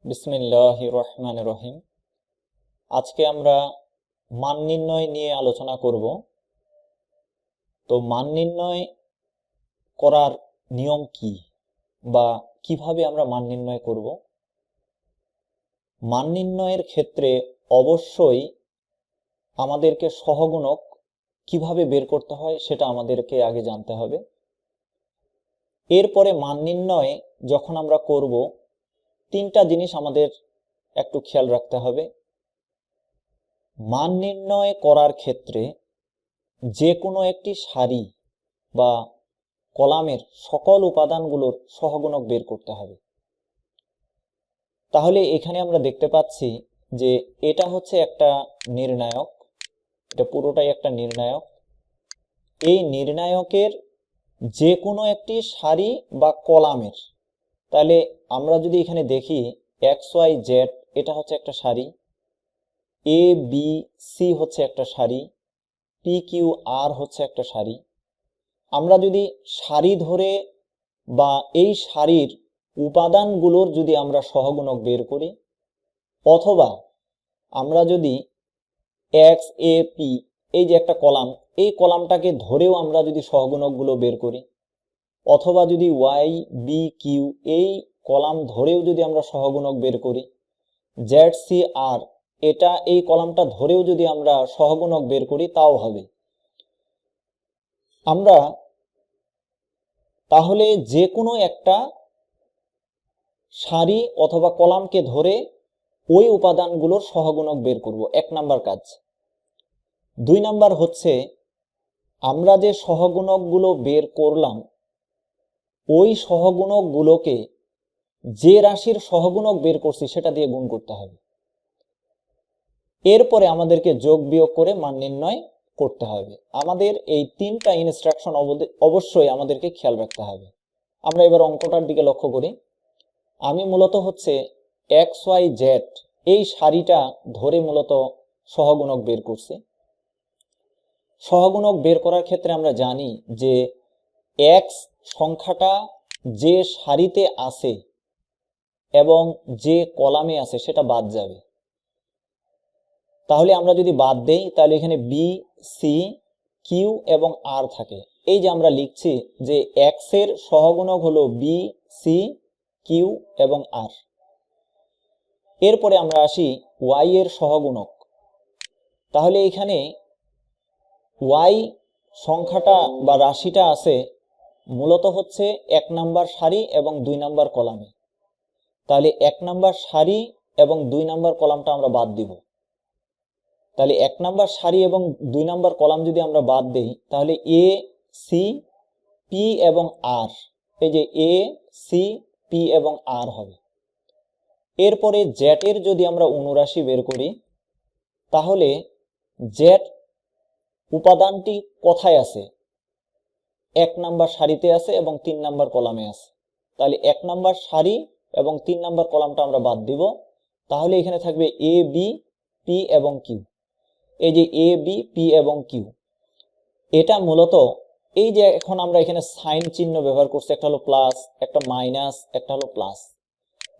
বিসমিল্লাহির রহমানির রহিম। আজকে আমরা মান নির্ণয় নিয়ে আলোচনা করব। তো মান নির্ণয় করার নিয়ম কি বা কিভাবে আমরা মান নির্ণয় করব। মান নির্ণয়ের ক্ষেত্রে অবশ্যই আমাদেরকে সহগুণক কিভাবে বের করতে হয় সেটা আমাদেরকে আগে জানতে হবে। এরপরে মান নির্ণয় যখন আমরা করব, তিনটা জিনিস আমাদের একটু খেয়াল রাখতে হবে। মান নির্ণয় করার ক্ষেত্রে যে কোনো একটি সারি বা কলামের সকল উপাদানগুলোর সহগুণক বের করতে হবে। তাহলে এখানে আমরা দেখতে পাচ্ছি যে এটা হচ্ছে একটা নির্ণায়ক, এটা পুরোটাই একটা নির্ণায়ক। এই নির্ণায়কের যে কোনো একটি সারি বা কলামের, তাহলে আমরা যদি এখানে দেখি এক্স ওয়াই জেড এটা হচ্ছে একটা সারি, এ বি সি হচ্ছে একটা সারি, পি কিউ আর হচ্ছে একটা সারি। আমরা যদি সারি ধরে বা এই সারির উপাদানগুলোর যদি আমরা সহগুণক বের করি, অথবা আমরা যদি এক্স এ পি এই যে একটা কলাম, এই কলামটাকে ধরেও আমরা যদি সহগুণকগুলো বের করি, অথবা যদি ওয়াই বি কিউ এই কলাম ধরেও যদি আমরা সহগুণক বের করি, জেড সি আর এটা এই কলামটা ধরেও যদি আমরা সহগুণক বের করি তাও হবে। আমরা তাহলে যে কোনো একটা সারি অথবা কলামকে ধরে ওই উপাদানগুলোর সহগুণক বের করব, 1 নাম্বার কাজ। 2 নাম্বার হচ্ছে আমরা যে সহগুণকগুলো বের করলাম ওই সহগুণকগুলোকে যে রাশির সহগুণক বের করছি সেটা দিয়ে গুণ করতে হবে। এরপরে আমাদেরকে যোগ বিয়োগ করে মান নির্ণয় করতে হবে। আমাদের এই 3টা ইনস্ট্রাকশন অবশ্যই আমাদেরকে খেয়াল রাখতে হবে। আমরা এবার অঙ্কটার দিকে লক্ষ্য করি। আমি মূলত হচ্ছে এক্স ওয়াই জেড এই সারিটা ধরে মূলত সহগুণক বের করছি। সহগুণক বের করার ক্ষেত্রে আমরা জানি যে এক্স সংখ্যাটা যে সারিতে আছে এবং যে কলামে আছে সেটা বাদ যাবে। তাহলে আমরা যদি বাদ দেই তাহলে এখানে বি সি কিউ এবং আর থাকে। এই যে আমরা লিখছি যে এক্স এর সহগুণক হলো বি সি কিউ এবং আর। এরপরে আমরা আসি ওয়াই এর সহগুণক। তাহলে এখানে ওয়াই সংখ্যাটা বা রাশিটা আছে মূলত হচ্ছে 1 নাম্বার সারি এবং 2 নাম্বার কলামে। তাহলে 1 নাম্বার সারি এবং 2 নাম্বার কলামটা আমরা বাদ দিব। তাহলে 1 নাম্বার সারি এবং 2 নাম্বার কলাম যদি আমরা বাদ দেই তাহলে এ সি পি এবং আর, এই যে এ সি পি এবং আর হবে। এরপরে জেড এর যদি আমরা অনুরাশি বের করি তাহলে জেড উপাদানটি কোথায় আছে? 1 নাম্বার সারিতে আছে এবং 3 নাম্বার কলামে আছে। তাহলে 1 নাম্বার সারি এবং 3 নাম্বার কলামটা আমরা বাদ দিব। তাহলে এখানে থাকবে এ বি পি এবং কিউ। এই যে এ বি পি এবং কিউ, এটা মূলত এই যে এখন আমরা এখানে সাইন চিহ্ন ব্যবহার করছি, একটা হলো প্লাস, একটা মাইনাস, একটা হলো প্লাস।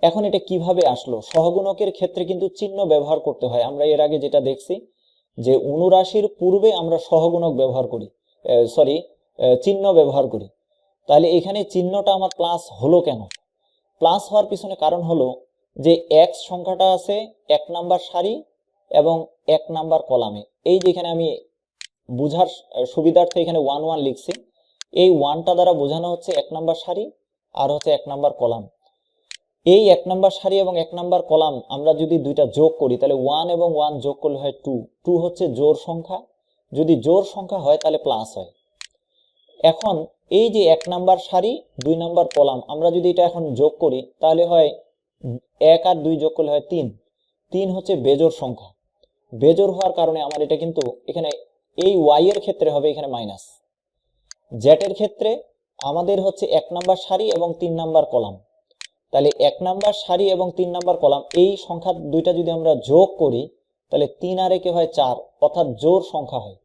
এখন এটা কিভাবে আসলো? সহগুণকের ক্ষেত্রে কিন্তু চিহ্ন ব্যবহার করতে হয়। আমরা এর আগে যেটা দেখছি যে অনুরাশির পূর্বে আমরা সহগুণক ব্যবহার করি, চিহ্ন ব্যবহার করি। তাহলে এখানে চিহ্নটা আমার প্লাস হলো কেন? প্লাস হওয়ার পিছনে কারণ হলো যে এক্স সংখ্যাটা আছে 1 নাম্বার সারি এবং 1 নাম্বার কলামে। এই যে এখানে আমি বুঝার সুবিধার্থে এখানে 1 1 লিখছি। এই 1টা দ্বারা বোঝানো হচ্ছে 1 নাম্বার সারি আর হচ্ছে 1 নাম্বার কলাম। এই 1 নাম্বার সারি এবং 1 নাম্বার কলাম আমরা যদি দুইটা যোগ করি তাহলে 1 এবং 1 যোগ করলে হয় 2। 2 হচ্ছে জোড় সংখ্যা। যদি জোড় সংখ্যা হয় তাহলে প্লাস হয়। এখন এই যে 1 নাম্বার সারি 2 নাম্বার কলাম আমরা যদি এটা এখন যোগ করি তাহলে হয় 1 আর 2 যোগ করলে হয় 3। 3 হচ্ছে বেজোড় সংখ্যা। বেজোড় হওয়ার কারণে আমার এটা কিন্তু এখানে এই ওয়াই এর ক্ষেত্রে হবে এখানে মাইনাস। জেড এর ক্ষেত্রে আমাদের হচ্ছে 1 নাম্বার সারি এবং 3 নাম্বার কলাম। তাহলে 1 নাম্বার সারি এবং 3 নাম্বার কলাম এই সংখ্যা দুইটা যদি আমরা যোগ করি তাহলে 3 আর 1 হয় 4, অর্থাৎ জোড় সংখ্যা হয়।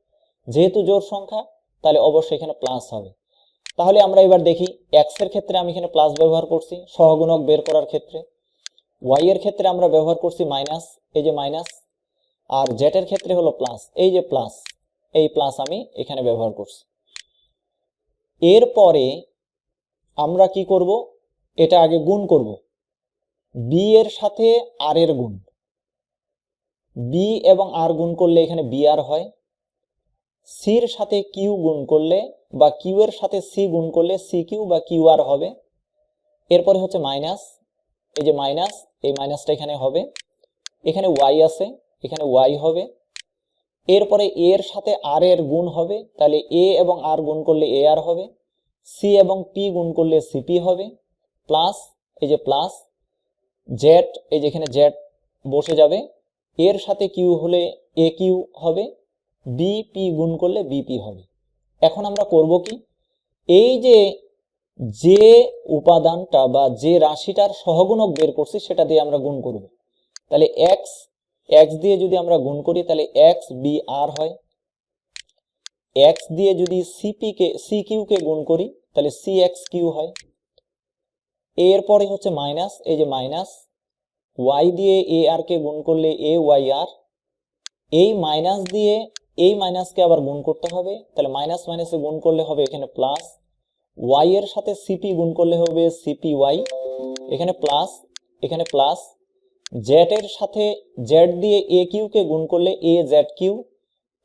যেহেতু জোড় সংখ্যা তাহলে অবশ্যই এখানে প্লাস হবে। তাহলে আমরা এবার দেখি এক্স এর ক্ষেত্রে আমি এখানে প্লাস ব্যবহার করছি সহগুণক বের করার ক্ষেত্রে। ওয়াই এর ক্ষেত্রে আমরা ব্যবহার করছি মাইনাস, এই যে মাইনাস, আর জেড এর ক্ষেত্রে হলো প্লাস, এই যে প্লাস, এই প্লাস আমি এখানে ব্যবহার করছি। এরপরে আমরা কি করব, এটা আগে গুণ করব, বি এর সাথে আর এর গুণ, বি এবং আর গুণ করলে এখানে বি আর হয়, সির সাথে কিউ গুণ করলে বা কিউ এর সাথে সি গুণ করলে সি কিউ বা কিউ আর হবে। এরপরে হচ্ছে মাইনাস, এই যে মাইনাস, এই মাইনাসটা এখানে হবে, এখানে ওয়াই আছে, এখানে ওয়াই হবে। এরপরে এ এর সাথে আর এর গুণ হবে, তাহলে এ এবং আর গুণ করলে এ আর হবে, সি এবং পি গুণ করলে সিপি হবে, প্লাস এই যে প্লাস জেড, এই যে এখানে জেড বসে যাবে, এর সাথে কিউ হলে এ কিউ হবে, বিপি গুণ করলে বিপি হবে। এখন আমরা করব কি, এই যে উপাদানটা বা যে রাশিটার সহগুণক বের করছি সেটা দিয়ে আমরা গুণ করব। তাহলে এক্স, এক্স দিয়ে যদি আমরা গুণ করি তাহলে এক্স বি আর হয়, এক্স দিয়ে যদি সি কিউ কে গুণ করি তাহলে সি এক্স কিউ হয়। এরপরে হচ্ছে মাইনাস, এই যে মাইনাস, ওয়াই দিয়ে এ আর কে গুণ করলে এ ওয়াই আর, এই মাইনাস দিয়ে এই মাইনাসকে আবার গুণ করতে হবে, তাহলে মাইনাস মাইনাসে গুণ করলে হবে এখানে প্লাস, ওয়াই এর সাথে সিপি গুণ করলে হবে সিপি ওয়াই, এখানে প্লাস, এখানে প্লাস, জেড এর সাথে জেড দিয়ে এ কিউ কে গুণ করলে এ জেড কিউ,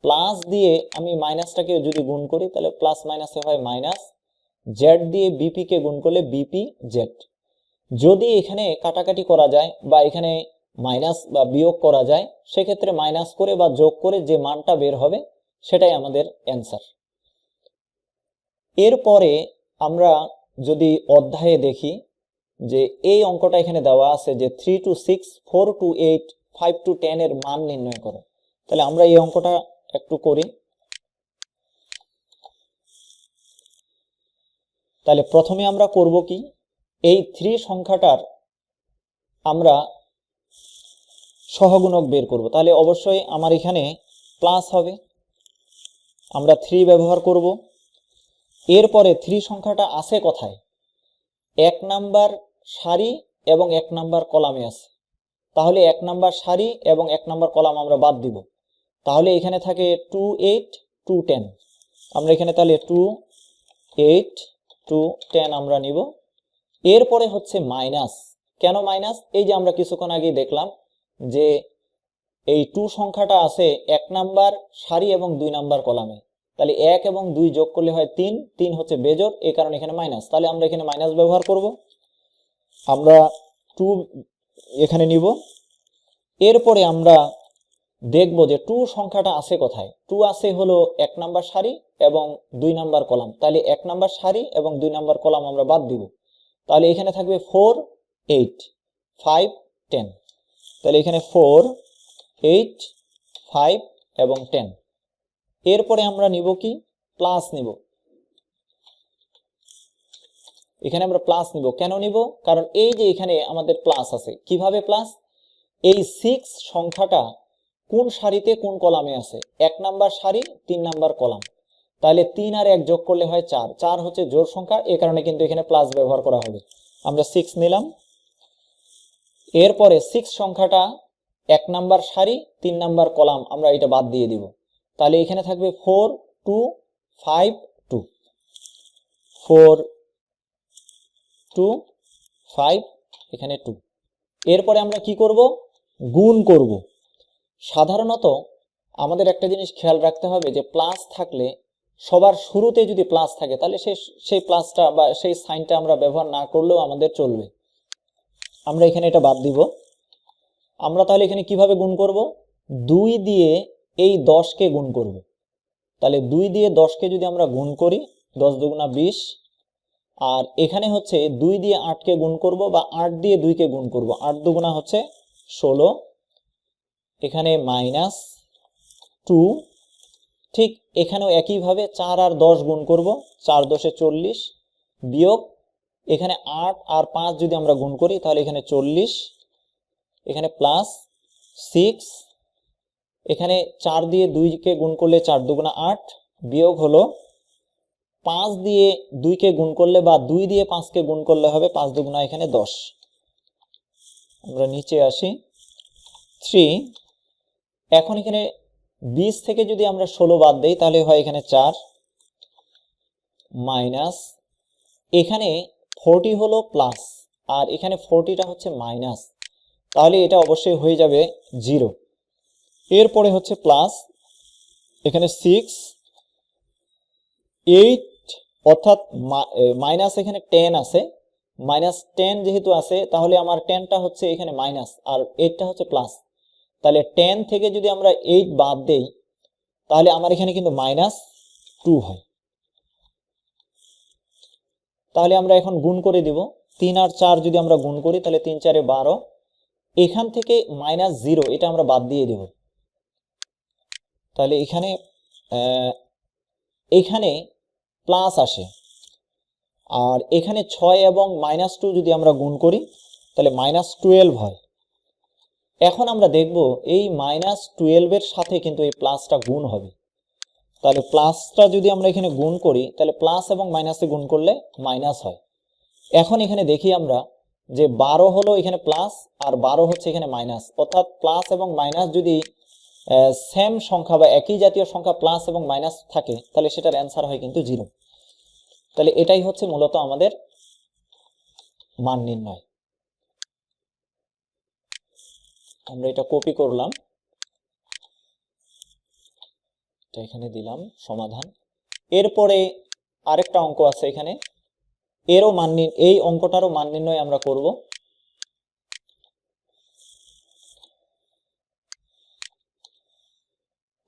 প্লাস দিয়ে আমি মাইনাসটাকে যদি গুণ করি তাহলে প্লাস মাইনাসে হয় মাইনাস, জেড দিয়ে বিপি কে গুণ করলে বিপি জেড। যদি এখানে কাটাকাটি করা যায় বা এখানে মাইনাস বা বিয়োগ করা যায়, সেক্ষেত্রে মাইনাস করে বা যোগ করে যে মানটা বের হবে সেটাই আমাদের অ্যান্সার। এরপরে আমরা যদি অধ্যায়ে দেখি যে এই অঙ্কটা এখানে দেওয়া আছে যে 3 to 6, 4 to 8, 5 to 10 এর মান নির্ণয় করো। তাহলে আমরা এই অঙ্কটা একটু করি। তাহলে প্রথমে আমরা করব কি, এই 3 সংখ্যাটার আমরা সহগুণক বের করব। তাহলে অবশ্যই আমার এখানে প্লাস হবে, আমরা 3 ব্যবহার করব। এরপরে 3 সংখ্যাটা আছে কোথায়, 1 নাম্বার সারি এবং 1 নাম্বার কলামে আছে, তাহলে 1 নাম্বার সারি এবং 1 নাম্বার কলাম আমরা বাদ দিব। তাহলে এখানে থাকে 2 8 2 10, আমরা এখানে তাহলে 2 8 2 10 আমরা নিব। এরপরে হচ্ছে মাইনাস, কেন মাইনাস, এই যে আমরা কিছুক্ষণ আগে দেখলাম যে এই 2 সংখ্যাটা আছে 1 নাম্বার সারি এবং 2 নাম্বার কলামে, তাহলে 1 এবং 2 যোগ করলে হয় 3, 3 হচ্ছে বেজোড়, এই কারণে এখানে মাইনাস, তাহলে আমরা এখানে মাইনাস ব্যবহার করব, আমরা 2 এখানে নিব। এরপরে আমরা দেখব যে 2 সংখ্যাটা আছে কোথায়, 2 আছে হলো 1 নাম্বার সারি এবং 2 নাম্বার কলাম, তাহলে 1 নাম্বার সারি এবং 2 নাম্বার কলাম আমরা বাদ দিব, তাহলে এখানে থাকবে 4 8 5 10, তাহলে এখানে 4 8 5 এবং 10। এরপরে আমরা নিব কি, প্লাস নিব, এখানে আমরা প্লাস নিব, কেন নিব, কারণ এই যে এখানে আমাদের প্লাস আছে, কিভাবে প্লাস, এই 6 সংখ্যাটা কোন সারিতে কোন কলামে আছে, 1 নাম্বার সারি 3 নাম্বার কলাম, তাহলে 3 আর 1 যোগ করলে হয় 4, 4 হচ্ছে জোড় সংখ্যা, এই কারণে কিন্তু এখানে প্লাস ব্যবহার করা হবে, আমরা 6 নিলাম। এরপরে 6 সংখ্যাটা 1 নাম্বার সারি 3 নাম্বার কলাম, আমরা এটা বাদ দিয়ে দিব, তাহলে এখানে থাকবে 4 2 5 2, 4 2 5, এখানে 2। এরপরে আমরা কি করব, গুণ করব। সাধারণত আমাদের একটা জিনিস খেয়াল রাখতে হবে যে প্লাস থাকলে সবার শুরুতে যদি প্লাস থাকে তাহলে সেই প্লাসটা বা সেই সাইনটা আমরা ব্যবহার না করলেও আমাদের চলবে, আমরা এখানে এটা বাদ দিব। আমরা তাহলে এখানে কিভাবে গুণ করব, 2 দিয়ে এই 10 কে গুণ করব, তাহলে 2 দিয়ে 10 কে যদি আমরা গুণ করি 10 দুগুণা 20, আর এখানে হচ্ছে 2 দিয়ে 8 কে গুণ করব বা 8 দিয়ে 2 কে গুণ করব, 8 দুগুণা হচ্ছে 16, এখানে মাইনাস 2, ঠিক এখানেও একইভাবে 4 আর 10 গুণ করব, 4 10 40, বিয়োগ এখানে 8 আর 5 যদি আমরা গুণ করি তাহলে এখানে 40, এখানে প্লাস 6, এখানে 4 দিয়ে 2 কে গুণ করলে 4 দুগুণা 8, বিয়োগ হলো 5 দিয়ে 2 কে গুণ করলে বা 2 দিয়ে 5 কে গুণ করলে হবে 5 দুগুণা এখানে 10, আমরা নিচে আসি 3। এখন এখানে 20 থেকে যদি আমরা 16 বাদ দেই তাহলে হয় এখানে 4 মাইনাস, এখানে 40 হলো প্লাস আর এখানে 40টা হচ্ছে মাইনাস, তাহলে এটা অবশ্যই হয়ে যাবে 0। এরপরে হচ্ছে প্লাস, এখানে 6 8 অর্থাৎ মাইনাস এখানে 10 আছে, মাইনাস 10 যেহেতু আছে তাহলে আমার 10টা হচ্ছে এখানে মাইনাস আর 8টা হচ্ছে প্লাস, তাহলে 10 থেকে যদি আমরা 8 বাদ দেই তাহলে আমার এখানে কিন্তু -2 হয়। তাহলে আমরা এখন গুণ করে দিব, 3 আর 4 যদি আমরা গুণ করি তাহলে 3 4 এ 12, এখান থেকে -0 এটা আমরা বাদ দিয়ে দেব, তাহলে এখানে প্লাস আসে, আর এখানে 6 এবং -2 যদি আমরা গুণ করি তাহলে -12 হয়। এখন আমরা দেখব এই -12 এর সাথে কিন্তু এই প্লাসটা গুণ হবে, তাহলে প্লাসটা যদি আমরা এখানে গুণ করি তাহলে প্লাস এবং মাইনাসে গুণ করলে মাইনাস হয়। এখন এখানে দেখি আমরা যে 12 হলো এখানে প্লাস আর 12 হচ্ছে এখানে মাইনাস, অর্থাৎ প্লাস এবং মাইনাস যদি সেম সংখ্যা বা একই জাতীয় সংখ্যা প্লাস এবং মাইনাস থাকে তাহলে সেটার অ্যান্সার হয় কিন্তু 0। তাহলে এটাই হচ্ছে মূলত আমাদের মান নির্ণয়। আমরা এটা কপি করলাম, এটা এখানে দিলাম সমাধান। এরপরে আরেকটা অঙ্ক আছে এখানে, এই অঙ্কটারও মান নির্ণয় আমরা করব।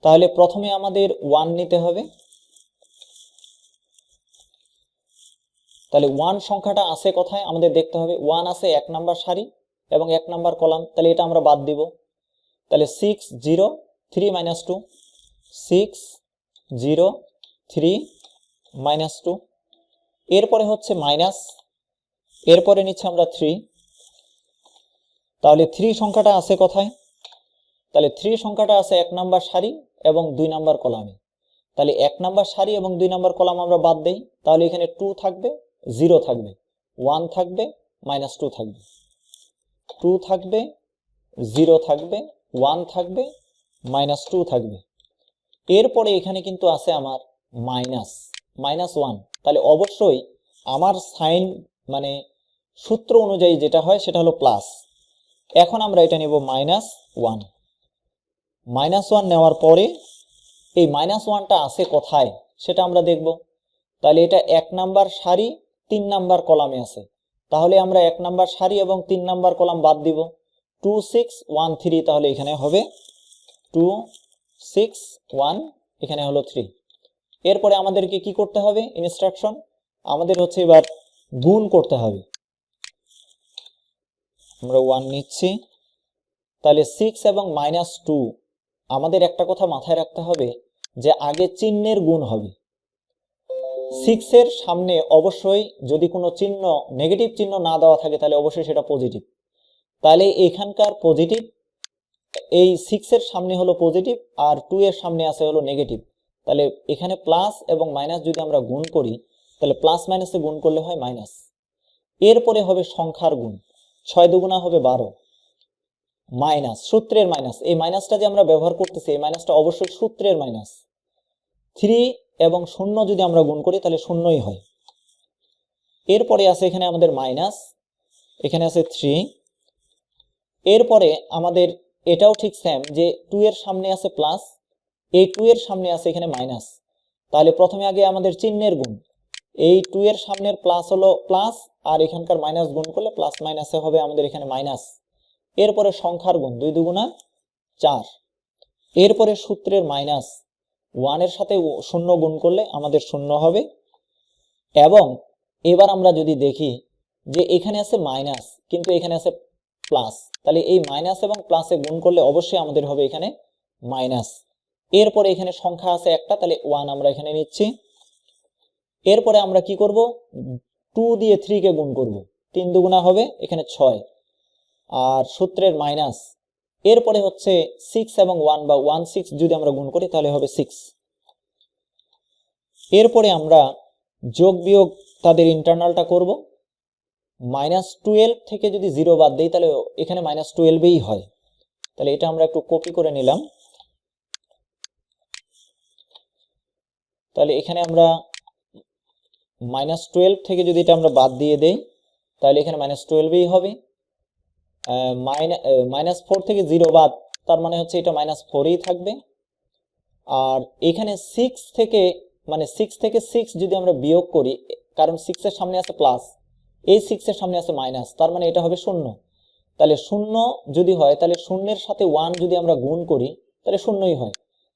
তাহলে প্রথমে আমাদের 1 নিতে হবে, তাহলে 1 সংখ্যাটা আছে কোথায় আমাদের দেখতে হবে, 1 আছে 1 নাম্বার সারি এবং 1 নাম্বার কলাম, তাহলে এটা আমরা বাদ দিব। তাহলে 6 0 3 -2, 6 0 3 -2, এরপরে হচ্ছে মাইনাস, এরপরে নিচ্ছে আমরা 3, তাহলে 3 সংখ্যাটা আছে কোথায়, তাহলে 3 সংখ্যাটা আছে 1 নাম্বার সারি এবং 2 নাম্বার কলামে, তাহলে 1 নাম্বার সারি এবং 2 নাম্বার কলাম আমরা বাদ দেই, তাহলে এখানে 2 থাকবে 0 থাকবে, 1 থাকবে -2 থাকবে, 2 থাকবে 0 থাকবে, 1 থাকবে -2 থাকবে। এরপরে এখানে কিন্তু আছে আমার -1, তাহলে অবশ্যই আমার সাইন মানে সূত্র অনুযায়ী যেটা হয় সেটা হলো প্লাস। এখন আমরা এটা নেব -1 নেওয়ার পরে এই -1টা আছে কোথায় সেটা আমরা দেখব। তাহলে এটা 1 নাম্বার সারি 3 নাম্বার কলামে আছে, তাহলে আমরা 1 নাম্বার সারি এবং 3 নাম্বার কলাম বাদ দিব, 2 6 1 3, তাহলে এখানে হবে 2 6 1, এখানে হলো 3। এরপরে আমাদেরকে কি করতে হবে, ইনস্ট্রাকশন আমাদের হচ্ছে এবার গুণ করতে হবে। আমরা 1 নিচ্ছি, তাহলে 6 এবং -2, আমাদের একটা কথা মাথায় রাখতে হবে যে আগে চিহ্নের গুণ হবে। 6 এর সামনে অবশ্যই যদি কোনো চিহ্ন নেগেটিভ চিহ্ন না দেওয়া থাকে তাহলে অবশ্যই সেটা পজিটিভ, তাহলে এখানকার পজিটিভ, এই 6 এর সামনে হলো পজিটিভ আর 2 এর সামনে আছে হলো নেগেটিভ, তাহলে এখানে প্লাস এবং মাইনাস যদি আমরা গুণ করি তাহলে প্লাস মাইনাসে গুণ করলে হয় মাইনাস। এরপরে হবে সংখ্যার গুণ, 6 দুগুণা হবে 12, মাইনাস সূত্রের মাইনাস, এই মাইনাসটা যে আমরা ব্যবহার করতেছি এই মাইনাসটা অবশ্যই সূত্রের মাইনাস, 3 এবং 0 যদি আমরা গুণ করি তাহলে 0ই হয়। এরপরে আছে এখানে আমাদের মাইনাস, এখানে আছে 3, এরপরে আমাদের এটাও ঠিক সেম যে 2 এর সামনে আছে প্লাস, এই 2 এর সামনে আছে এখানে মাইনাস, তাহলে প্রথমে আগে আমাদের চিহ্নের গুণ, এই 2 এর সামনের প্লাস হলো প্লাস আর এখানকার মাইনাস গুণ করলে প্লাস মাইনাসে হবে আমাদের এখানে মাইনাস। এরপরে সংখ্যার গুণ 2 দুগুণা 4, এরপরে সূত্রের মাইনাস, 1 এর সাথে 0 গুণ করলে আমাদের 0 হবে। এবং এবার আমরা যদি দেখি যে এখানে আছে মাইনাস কিন্তু এখানে আছে প্লাস, তাহলে এই মাইনাস এবং প্লাসে গুণ করলে অবশ্যই আমাদের হবে এখানে মাইনাস। এরপরে এখানে সংখ্যা আছে একটা, তাহলে 1 আমরা এখানে নিচ্ছি। এরপরে আমরা কি করব, 2 দিয়ে 3 কে গুণ করব, 3 দুগুণা হবে এখানে 6 আর সূত্রের মাইনাস। এরপরে হচ্ছে 6 এবং 1 বা 1 6 যদি আমরা গুণ করি তাহলে হবে 6। এরপরে আমরা যোগ বিয়োগ তাদের ইন্টারনালটা করব, -12 থেকে যদি 0 বাদ দেই তাহলে এখানে -12ই হয়। তাহলে এটা আমরা একটু কপি করে নিলাম। তাহলে এখানে আমরা -12 থেকে যদি এটা আমরা বাদ দিয়ে দেই তাহলে এখানে -12ই হবে। -4 থেকে 0 বাদ, তার মানে হচ্ছে এটা -4ই থাকবে। আর এখানে 6 থেকে 6 যদি আমরা বিয়োগ করি, কারণ 6 এর সামনে আছে প্লাস, এই 6 এর সামনে আছে মাইনাস, তার মানে এটা হবে 0। তাহলে 0 যদি হয় তাহলে 0 এর সাথে 1 যদি আমরা গুণ করি তাহলে 0ই হয়।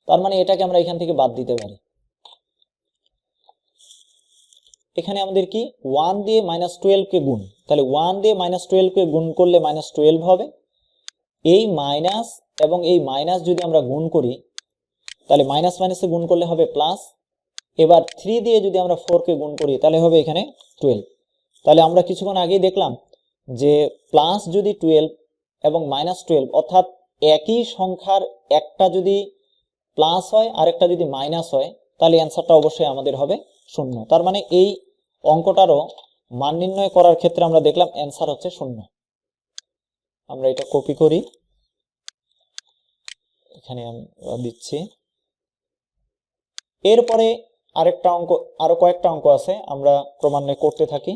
তার মানে এটাকে আমরা এখান থেকে বাদ দিতে পারি। এখানে আমাদের কি 1 দিয়ে -12 কে গুণ, তাহলে 1 দিয়ে -12 কে গুণ করলে -12 হবে। এই মাইনাস এবং এই মাইনাস যদি আমরা গুণ করি তাহলে মাইনাস মাইনাসে গুণ করলে হবে প্লাস। এবার 3 দিয়ে যদি আমরা 4 কে গুণ করি তাহলে হবে এখানে 12। তাহলে আমরা কিছুক্ষণ আগেই দেখলাম যে প্লাস যদি 12 এবং -12 অর্থাৎ একই সংখ্যার একটা যদি প্লাস হয় আর একটা যদি মাইনাস হয় তাহলে অ্যান্সারটা অবশ্যই আমাদের হবে 0। তার মানে এই অঙ্কটারও মান নির্ণয় করার ক্ষেত্রে আমরা দেখলাম অ্যান্সার হচ্ছে 0। আমরা এটা কপি করি, এখানে আমরা দিচ্ছি। এরপরে আরেকটা অঙ্ক, আরো কয়েকটা অঙ্ক আছে, আমরা ক্রমান্বয়ে করতে থাকি।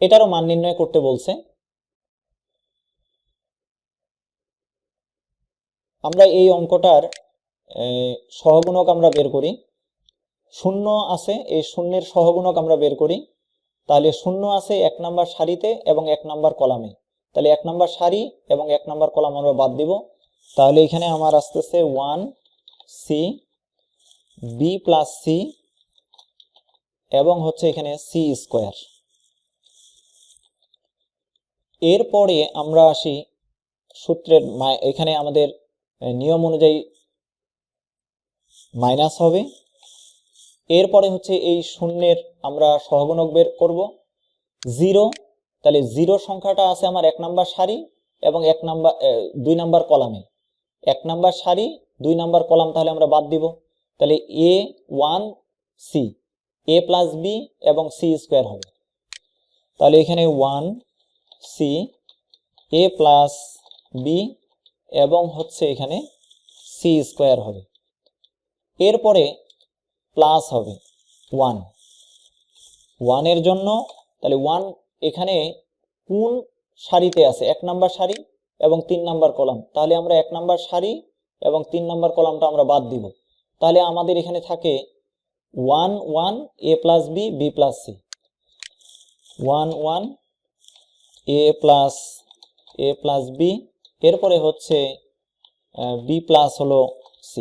এটারও মান নির্ণয় করতে বলছে। আমরা এই অঙ্কটার সহগুণক আমরা বের করি। 0 আছে, এই শূন্যের সহগুণক আমরা বের করি। তাহলে 0 আছে 1 নাম্বার সারিতে এবং 1 নাম্বার কলামে। তাহলে 1 নাম্বার সারি এবং 1 নাম্বার কলাম আমরা বাদ দিব। তাহলে এখানে আমার আসতেছে 1c b প্লাস c এবং হচ্ছে এখানে c স্কোয়ার। এরপরে আমরা আসি সূত্রের, এখানে আমাদের নিয়ম অনুযায়ী মাইনাস হবে। এরপরে হচ্ছে এই শূন্যের আমরা সহগুণক বের করব 0। তাহলে 0 সংখ্যাটা আছে আমার 1 নাম্বার সারি এবং 2 নাম্বার কলামে। 1 নাম্বার সারি 2 নাম্বার কলাম তাহলে আমরা বাদ দিব। তাহলে a1c a প্লাস b এবং c স্কোয়ার হবে। তাহলে এখানে 1c a প্লাস b এবং হচ্ছে এখানে c স্কোয়ার হবে। এরপরে প্লাস হবে 1 এর জন্য। তাহলে 1 এখানে কোন সারিতে আছে? 1 নাম্বার সারি এবং 3 নাম্বার কলাম। তাহলে আমরা 1 নাম্বার সারি এবং 3 নাম্বার কলামটা আমরা বাদ দিব। তাহলে আমাদের এখানে থাকে 1 1 a plus b b plus c, 1 1 a plus b, এরপরে হচ্ছে b প্লাস হলো c।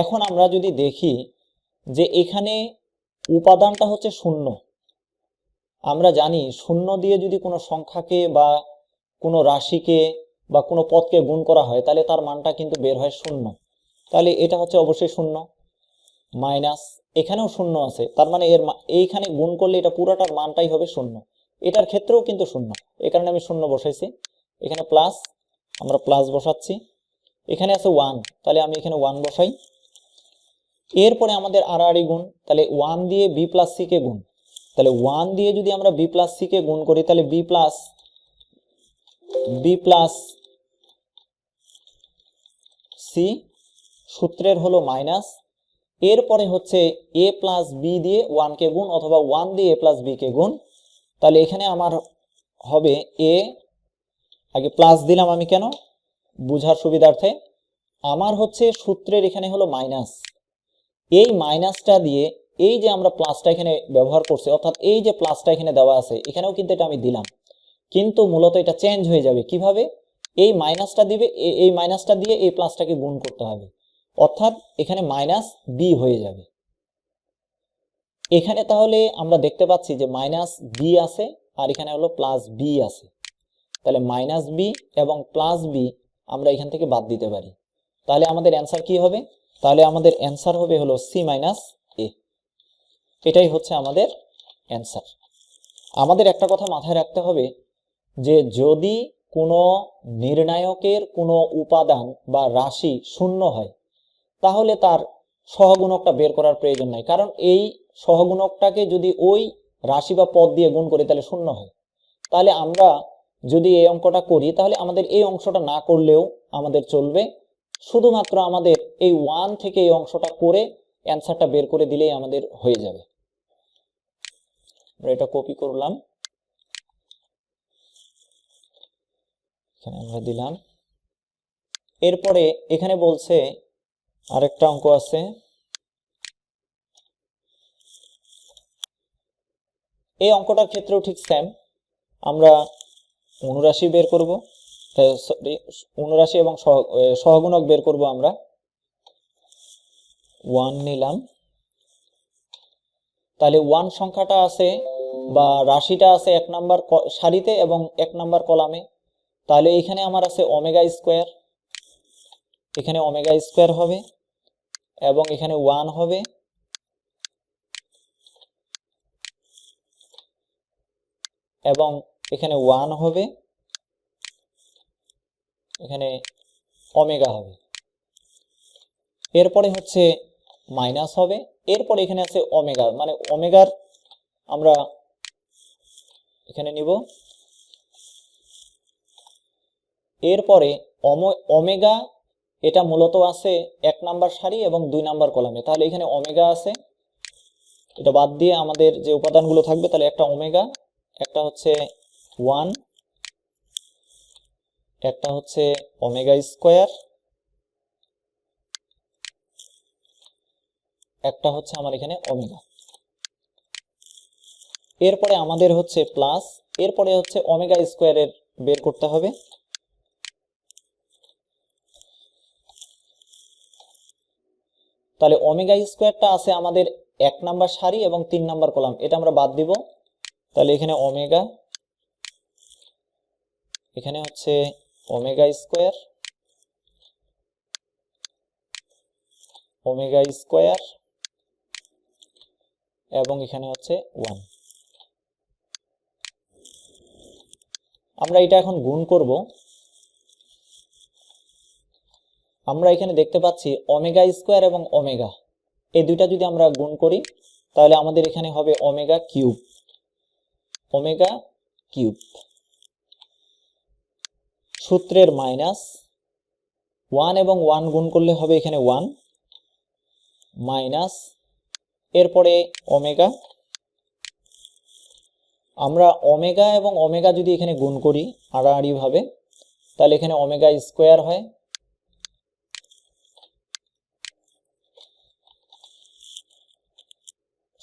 এখন আমরা যদি দেখি যে এখানে উপাদানটা হচ্ছে 0। আমরা জানি 0 দিয়ে যদি কোনো সংখ্যাকে বা কোনো রাশিকে বা কোনো পদকে গুণ করা হয় তাহলে তার মানটা কিন্তু বের হয় 0। তাহলে এটা হচ্ছে অবশ্যই 0। মাইনাস এখানেও 0 আছে, তার মানে এইখানে গুণ করলে এটা পুরোটার মানটাই হবে 0। এটার ক্ষেত্রেও কিন্তু 0, এই কারণে আমি 0 বসাইছি। এখানে প্লাস, আমরা প্লাস বসাচ্ছি। এখানে আছে 1, তাহলে আমি এখানে 1 বসাই। এরপরে আমাদের আড়াআড়ি গুণ, তাহলে 1 দিয়ে b প্লাস c কে গুণ। তাহলে 1 দিয়ে যদি আমরা b প্লাস c কে গুণ করি তাহলে b প্লাস c, সূত্রের হলো মাইনাস। এরপরে হচ্ছে a প্লাস b দিয়ে 1 কে গুণ অথবা 1 দিয়ে a প্লাস b কে গুণ। তাহলে এখানে আমার হবে a, আগে প্লাস দিলাম আমি কেন, বুঝার সুবিধার্থে। আমার হচ্ছে সূত্রের এখানে হলো মাইনাস, এই মাইনাসটা দিয়ে এই যে আমরা প্লাসটা এখানে ব্যবহার করছি, অর্থাৎ এই যে প্লাসটা এখানে দেওয়া আছে এখানেও কিন্তু এটা আমি দিলাম, কিন্তু মূলত এটা চেঞ্জ হয়ে যাবে কিভাবে? এই মাইনাসটা দিবে, এই মাইনাসটা দিয়ে এই প্লাসটাকে গুণ করতে হবে, অর্থাৎ এখানে মাইনাস বি হয়ে যাবে। এখানে তাহলে আমরা দেখতে পাচ্ছি যে মাইনাস বি আছে আর এখানে হলো প্লাস বি আছে। তাহলে মাইনাস বি এবং প্লাস বি আমরা এখান থেকে বাদ দিতে পারি। তাহলে আমাদের অ্যান্সার কি হবে? তাহলে আমাদের অ্যান্সার হবে হলো সি মাইনাস এ। এটাই হচ্ছে আমাদের অ্যান্সার। আমাদের একটা কথা মাথায় রাখতে হবে যে যদি কোনো নির্ণায়কের কোনো উপাদান বা রাশি শূন্য হয়, তাহলে তার সহগুণকটা বের করার প্রয়োজন নাই, কারণ এই সহগুণকটাকে যদি ওই রাশি বা পদ দিয়ে গুণ করি তাহলে শূন্য হয়। তাহলে আমরা যদি এই অঙ্কটা করি তাহলে আমাদের এই অংশটা না করলেও আমাদের চলবে, শুধুমাত্র আমাদের এই 1 থেকে এই অংশটা করে অ্যান্সারটা বের করে দিলেই আমাদের হয়ে যাবে। আমরা এটা কপি করলাম, এখানে আমরা দিলাম। এরপরে এখানে বলছে আরেকটা অঙ্ক আছে, এই অঙ্কটার ক্ষেত্রেও ঠিক সেম, আমরা অনুরাশি বের করব, অনুরাশি এবং সহগুণক বের করব। আমরা 1 নিলাম, তাহলে 1 সংখ্যাটা আছে বা রাশিটা আছে 1 নাম্বার সারিতে এবং 1 নাম্বার কলামে। তাহলে এখানে আমার আছে ওমেগা স্কোয়ার, এখানে ওমেগা স্কোয়ার হবে এবং এখানে 1 হবে, এবং এখানে 1 হবে, এখানে ওমেগা হবে। এরপরে হচ্ছে মাইনাস হবে, এরপরে এখানে আছে ওমেগা, মানে ওমেগার আমরা এখানে নিব। এরপরে ওমেগা এটা মূলত আছে 1 নাম্বার সারি এবং 2 নাম্বার কলামে, তাহলে এখানে ওমেগা আছে, এটা বাদ দিয়ে আমাদের যে উপাদানগুলো থাকবে, তাহলে একটা ওমেগা, একটা হচ্ছে 1, একটা হচ্ছে ওমেগা স্কোয়ার, একটা হচ্ছে আমার এখানে ওমেগা। এরপরে আমাদের হচ্ছে প্লাস, এরপরে হচ্ছে ওমেগা স্কোয়ারের বের করতে হবে। তাহলে ওমেগা স্কোয়ারটা আছে আমাদের 1 নাম্বার সারি এবং 3 নাম্বার কলাম, এটা আমরা বাদ দিব। তাহলে এখানে ওমেগা, এখানে হচ্ছে ওমেগা স্কোয়ার, ওমেগা স্কোয়ার, এবং এখানে হচ্ছে 1। আমরা এটা এখন গুণ করব। আমরা এখানে দেখতে পাচ্ছি ওমেগা স্কোয়ার এবং ওমেগা, এই দুইটা যদি আমরা গুণ করি তাহলে আমাদের এখানে হবে ওমেগা কিউব, ওমেগা কিউব। সূত্রের মাইনাস 1 এবং 1 গুণ করলে হবে এখানে 1 মাইনাস, এরপরে ওমেগা। আমরা ওমেগা এবং ওমেগা যদি এখানে গুণ করি আড়াআড়ি ভাবে, তাহলে এখানে ওমেগা স্কোয়ার হয়,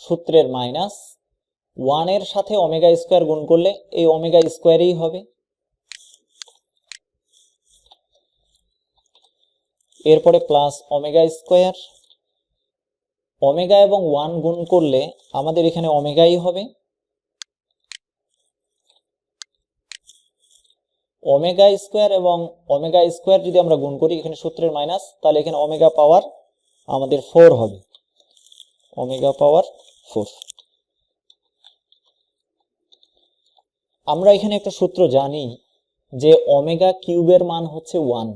সূত্রের মাইনাস 1 এর সাথে ওমেগা স্কোয়ার গুণ করলে এই ওমেগা স্কোয়ারই হবে, এরপরে প্লাস ওমেগা স্কোয়ার। ওমেগা এবং 1 গুণ করলে আমাদের এখানে ওমেগাই হবে, ওমেগা স্কোয়ার এবং ওমেগা স্কোয়ার যদি আমরা গুণ করি এখানে সূত্রের মাইনাস, তাহলে এখানে ওমেগা পাওয়ার আমাদের 4 হবে, ওমেগা পাওয়ার 4। আমরা এখানে একটা সূত্র জানি যে ওমেগা কিউবের মান হচ্ছে 1,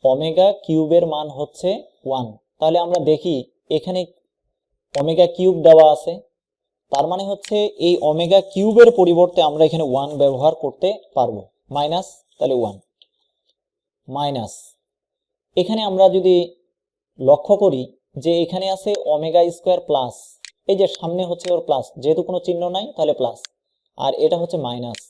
ওমেগা কিউবের মান হচ্ছে 1। তাহলে আমরা দেখি এখানে ওমেগা কিউব দেওয়া আছে, তার মানে হচ্ছে এই ওমেগা কিউবের পরিবর্তে আমরা এখানে 1 ব্যবহার করতে পারবো, মাইনাস, তাহলে 1 মাইনাস। এখানে আমরা যদি লক্ষ্য করি যে এখানে আছে ওমেগা স্কোয়ার প্লাস, এই যে সামনে হচ্ছে ওর প্লাস, যেহেতু কোনো চিহ্ন নাই তাহলে প্লাস, আর এটা হচ্ছে মাইনাস।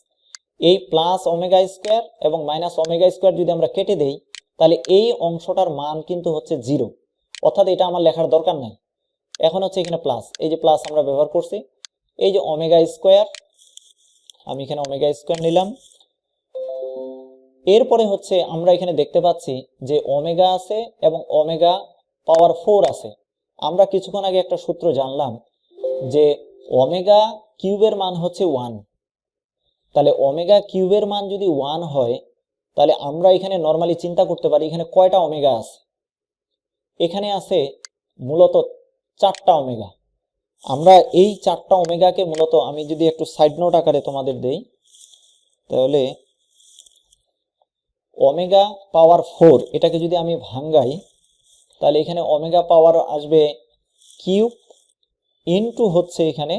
এই প্লাস ওমেগা স্কোয়ার এবং মাইনাস ওমেগা স্কোয়ার যদি আমরা কেটে দেই তাহলে এই অংশটার মান কিন্তু হচ্ছে 0, অর্থাৎ এটা আমার লেখার দরকার নাই। এখন হচ্ছে এখানে প্লাস, এই যে প্লাস আমরা ব্যবহার করছি, এই যে ওমেগা স্কোয়ার, আমি এখানে ওমেগা স্কোয়ার নিলাম। এরপরে হচ্ছে আমরা এখানে দেখতে পাচ্ছি যে ওমেগা আছে এবং ওমেগা পাওয়ার 4 আছে। আমরা কিছুক্ষণ আগে একটা সূত্র জানলাম যে ওমেগা কিউবের মান হচ্ছে 1, তাহলে ওমেগা কিউবের মান যদি 1 হয় তাহলে আমরা এখানে নরমালি চিন্তা করতে পারি এখানে কয়টা ওমেগা আছে। এখানে আছে মূলত 4টা ওমেগা। আমরা এই 4টা ওমেগাকে মূলত, আমি যদি একটু সাইড নোট আকারে তোমাদের দেই, তাহলে ওমেগা পাওয়ার 4 এটাকে যদি আমি ভাঙ্গাই তাহলে এখানে ওমেগা পাওয়ার আসবে কিউব ইনটু হচ্ছে এখানে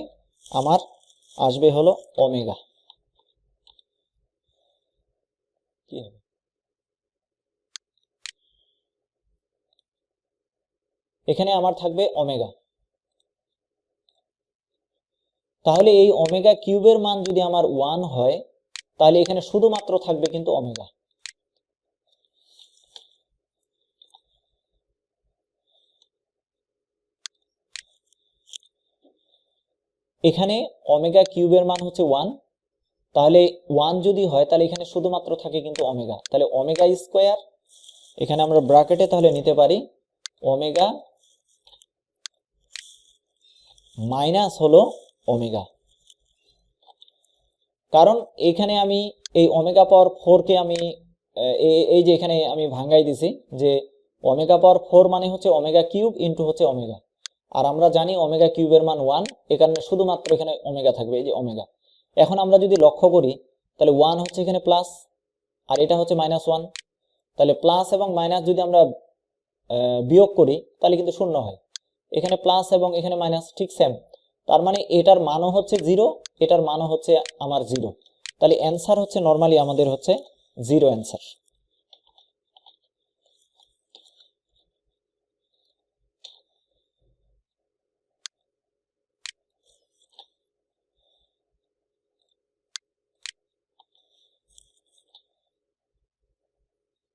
আমার আসবে হলো ওমেগা। কি হবে? এখানে আমার থাকবে ওমেগা। তাহলে এই ওমেগা কিউবের মান যদি আমার 1 হয় তাহলে এখানে শুধুমাত্র থাকবে কিন্তু ওমেগা। এখানে ওমেগা কিউবের মান হচ্ছে 1, তাহলে 1 যদি হয় তাহলে এখানে শুধুমাত্র থাকে কিন্তু ওমেগা। তাহলে ওমেগা স্কোয়ার এখানে আমরা ব্র্যাকেটে তাহলে নিতে পারি ওমেগা মাইনাস হলো ওমেগা। কারণ এখানে আমি এই ওমেগা পাওয়ার 4 কে আমি এই যে এখানে আমি ভাঙ্গাই দিছি যে ওমেগা পাওয়ার 4 মানে হচ্ছে ওমেগা কিউব ইনটু হচ্ছে ওমেগা, আর আমরা জানি ওমেগা কিউবের মান 1, এ কারণে শুধুমাত্র এখানে ওমেগা থাকবে, এই যে ওমেগা। এখন আমরা যদি লক্ষ্য করি তাহলে 1 হচ্ছে এখানে প্লাস আর এটা হচ্ছে -1, তাহলে প্লাস এবং মাইনাস যদি আমরা বিয়োগ করি তাহলে কিন্তু শূন্য হয়। এখানে প্লাস এবং এখানে মাইনাস ঠিক সেম, তার মানে এটার মানও হচ্ছে 0, এটার মানও হচ্ছে আমার 0। তাহলে অ্যান্সার হচ্ছে নর্মালি আমাদের হচ্ছে 0 অ্যান্সার।